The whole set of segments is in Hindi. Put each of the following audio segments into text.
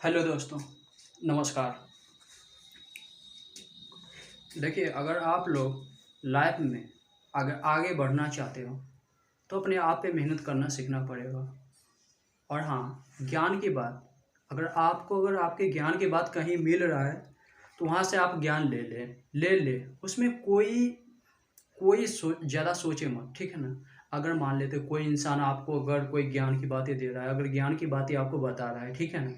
हेलो दोस्तों, नमस्कार। देखिए, अगर आप लोग लाइफ में अगर आगे बढ़ना चाहते हो तो अपने आप पे मेहनत करना सीखना पड़ेगा। और हाँ, ज्ञान की बात, अगर आपके ज्ञान की बात कहीं मिल रहा है तो वहाँ से आप ज्ञान ले ले। उसमें कोई कोई ज़्यादा सोचे मत, ठीक है ना। अगर मान लेते कोई इंसान आपको अगर कोई ज्ञान की बातें दे रहा है, अगर ज्ञान की बातें आपको बता रहा है, ठीक है ना।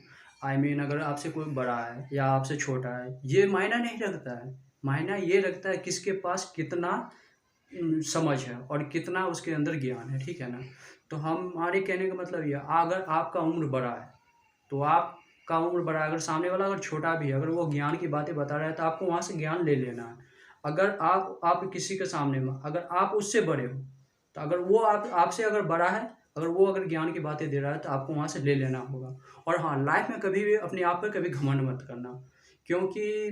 अगर आपसे कोई बड़ा है या आपसे छोटा है, ये मायना नहीं रखता है। मायना ये रखता है किसके पास कितना समझ है और कितना उसके अंदर ज्ञान है, ठीक है ना। तो हमारे कहने का मतलब ये, अगर आपका उम्र बड़ा है तो आपका उम्र बड़ा है, अगर सामने वाला अगर छोटा भी है, अगर वो ज्ञान की बातें बता रहा है तो आपको वहाँ से ज्ञान ले लेना है। अगर आप किसी के सामने में अगर आप उससे बड़े हो तो अगर वो आपसे अगर बड़ा है, अगर वो अगर ज्ञान की बातें दे रहा है तो आपको वहाँ से ले लेना होगा। और हाँ, लाइफ में कभी भी अपने आप पर कभी घमंड मत करना, क्योंकि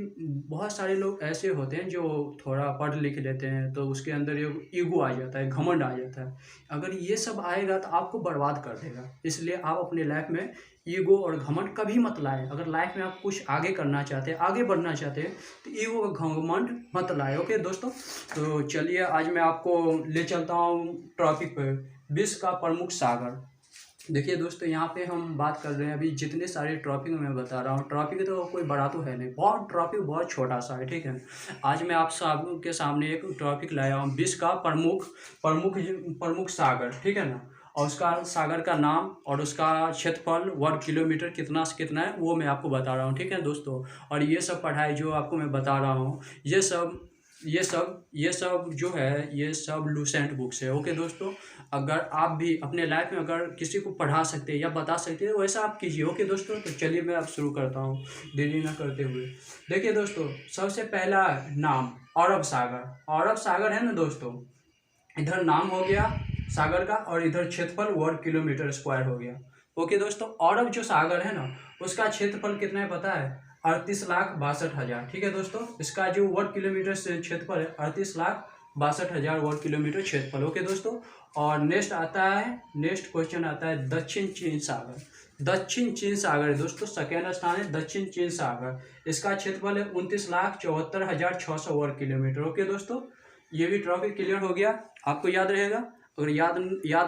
बहुत सारे लोग ऐसे होते हैं जो थोड़ा पढ़ लिख लेते हैं तो उसके अंदर ये ईगो आ जाता है, घमंड आ जाता है। अगर ये सब आएगा तो आपको बर्बाद कर देगा। इसलिए आप अपने लाइफ में ईगो और घमंड कभी मत लाएं। अगर लाइफ में आप कुछ आगे करना चाहते हैं, आगे बढ़ना चाहते हैं, तो ईगो और घमंड मत लाएं। ओके दोस्तों, तो चलिए आज मैं आपको ले चलता हूँ टॉपिक पे, विश्व का प्रमुख सागर। देखिए दोस्तों, यहाँ पे हम बात कर रहे हैं, अभी जितने सारे टॉपिक मैं बता रहा हूँ, टॉपिक तो कोई बड़ा तो है नहीं, बहुत टॉपिक बहुत छोटा सा है, ठीक है। आज मैं आप सबके सामने एक टॉपिक लाया हूँ, विश्व का प्रमुख प्रमुख सागर, ठीक है ना। और उसका सागर का नाम और उसका क्षेत्रफल वर्ग किलोमीटर कितना से कितना है वो मैं आपको बता रहा हूँ, ठीक है दोस्तों। और ये सब पढ़ाई जो आपको मैं बता रहा हूँ, ये सब जो है, ये सब लूसेंट बुक्स है। ओके दोस्तों, अगर आप भी अपने लाइफ में अगर किसी को पढ़ा सकते हैं या बता सकते हैं, वैसा आप कीजिए। ओके दोस्तों, तो चलिए मैं अब शुरू करता हूँ देरी ना करते हुए। देखिए दोस्तों, सबसे पहला नाम अरब सागर। अरब सागर है ना दोस्तों, इधर नाम हो गया सागर का और इधर क्षेत्रफल वर्ग किलोमीटर स्क्वायर हो गया। ओके दोस्तों, अरब जो सागर है ना, उसका क्षेत्रफल कितना है पता है? 38,62,000, ठीक है दोस्तों। इसका जो वर्ग किलोमीटर से क्षेत्रफल है 38,62,000 वर्ग किलोमीटर क्षेत्रफल। ओके दोस्तों, और नेक्स्ट क्वेश्चन आता है दक्षिण चीन सागर। दक्षिण चीन सागर है दोस्तों, सेकेंड स्थान है दक्षिण चीन सागर। इसका क्षेत्रफल है 29,74,600 वर्ग किलोमीटर। ओके दोस्तों, ये भी टॉपिक क्लियर हो गया, आपको याद रहेगा। अगर याद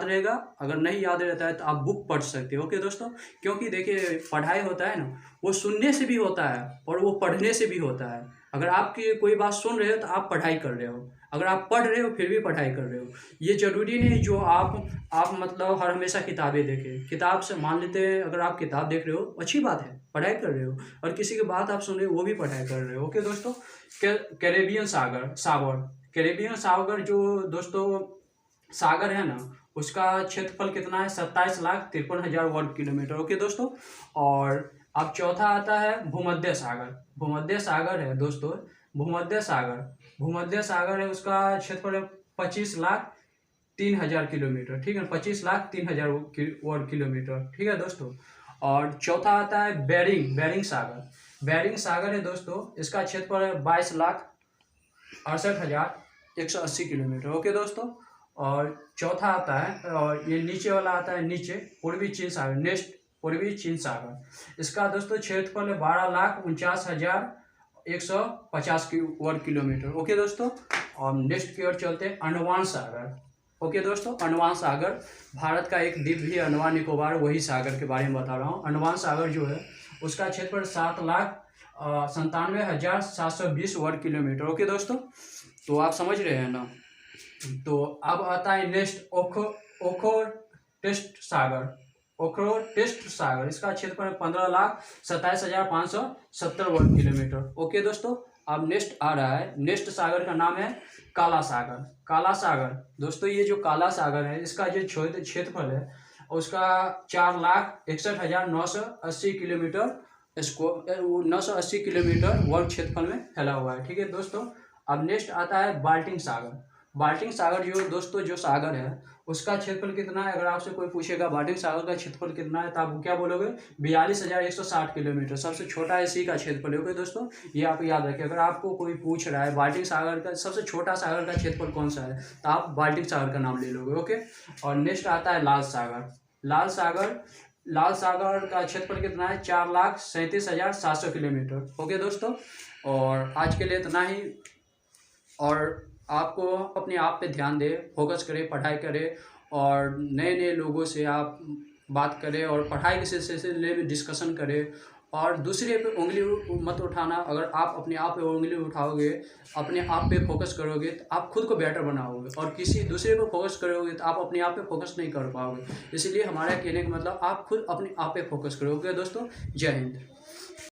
रहेगा, अगर नहीं याद रहता है तो आप बुक पढ़ सकते हो। ओके दोस्तों, क्योंकि देखिए पढ़ाई होता है ना, वो सुनने से भी होता है और वो पढ़ने से भी होता है। अगर आपकी कोई बात सुन रहे हो तो आप पढ़ाई कर रहे हो, अगर आप पढ़ रहे हो फिर भी पढ़ाई कर रहे हो। ये जरूरी नहीं जो आप मतलब हर हमेशा किताबें देखें। किताब से मान लेते हैं, अगर आप किताब देख रहे हो अच्छी बात है, पढ़ाई कर रहे हो, और किसी की बात आप सुन रहे हो वो भी पढ़ाई कर रहे हो। ओके दोस्तों, कैरेबियन सागर जो दोस्तों सागर है ना, उसका क्षेत्रफल कितना है? 27,53,000 वर्ग किलोमीटर। ओके दोस्तों, और अब चौथा आता है भूमध्य सागर। भूमध्य सागर है दोस्तों, भूमध्य सागर है, उसका क्षेत्रफल है 25,03,000 किलोमीटर, ठीक है, 25,03,000 वर्ग किलोमीटर, ठीक है दोस्तों। और चौथा आता है बेरिंग सागर। बेरिंग सागर है दोस्तों, इसका क्षेत्रफल है 22,68,180 किलोमीटर। ओके दोस्तों, और चौथा आता है, और ये नीचे वाला आता है, नीचे पूर्वी चीन सागर। पूर्वी चीन सागर, इसका दोस्तों क्षेत्रफल है 12,49,150 वर्ग किलोमीटर। ओके दोस्तों, और नेक्स्ट की ओर चलते हैं अंडमान सागर। ओके दोस्तों, अंडमान सागर भारत का एक द्वीप भी है, अंडमान निकोबार, वही सागर के बारे में बता रहा हूँ। अंडमान सागर जो है उसका क्षेत्रफल 7,97,720 वर्ग किलोमीटर। ओके दोस्तों, तो आप समझ रहे हैं ना। तो अब आता है नेक्स्ट ओखोटेस्ट सागर। इसका क्षेत्रफल 15,27,570 वर्ग किलोमीटर। ओके दोस्तों, अब नेक्स्ट आ रहा है, नेक्स्ट सागर का नाम है काला सागर दोस्तों, ये जो काला सागर है इसका जो क्षेत्रफल है उसका 4,61,980 किलोमीटर 980 किलोमीटर वर्ग क्षेत्रफल में फैला हुआ है, ठीक है दोस्तों। अब नेक्स्ट आता है बाल्टिक सागर जो दोस्तों जो सागर है उसका क्षेत्रफल कितना है? अगर आपसे कोई पूछेगा बाल्टिक सागर का क्षेत्रफल कितना है तो आप क्या बोलोगे? 42,160 किलोमीटर, सबसे छोटा इसी का क्षेत्रफल है। दोस्तों ये आप याद रखिए, अगर आपको कोई पूछ रहा है बाल्टिक सागर का सबसे छोटा सागर का क्षेत्रफल कौन सा है तो आप बाल्टिक सागर का नाम ले लोगे। ओके, और नेक्स्ट आता है लाल सागर लाल सागर का क्षेत्रफल कितना है? 4,37,700 किलोमीटर। ओके दोस्तों, और आज के लिए इतना ही। और आपको अपने आप पे ध्यान दें, फोकस करें, पढ़ाई करें और नए नए लोगों से आप बात करें और पढ़ाई के सिलसिले में डिस्कशन करें। और दूसरे पे उंगली मत उठाना। अगर आप अपने आप पे उंगली उठाओगे, अपने आप पे फोकस करोगे तो आप खुद को बेटर बनाओगे, और किसी दूसरे पे फोकस करोगे तो आप अपने आप पे फोकस नहीं कर पाओगे। इसलिए हमारा कहने का मतलब आप खुद अपने आप पे फोकस करोगे दोस्तों। जय हिंद।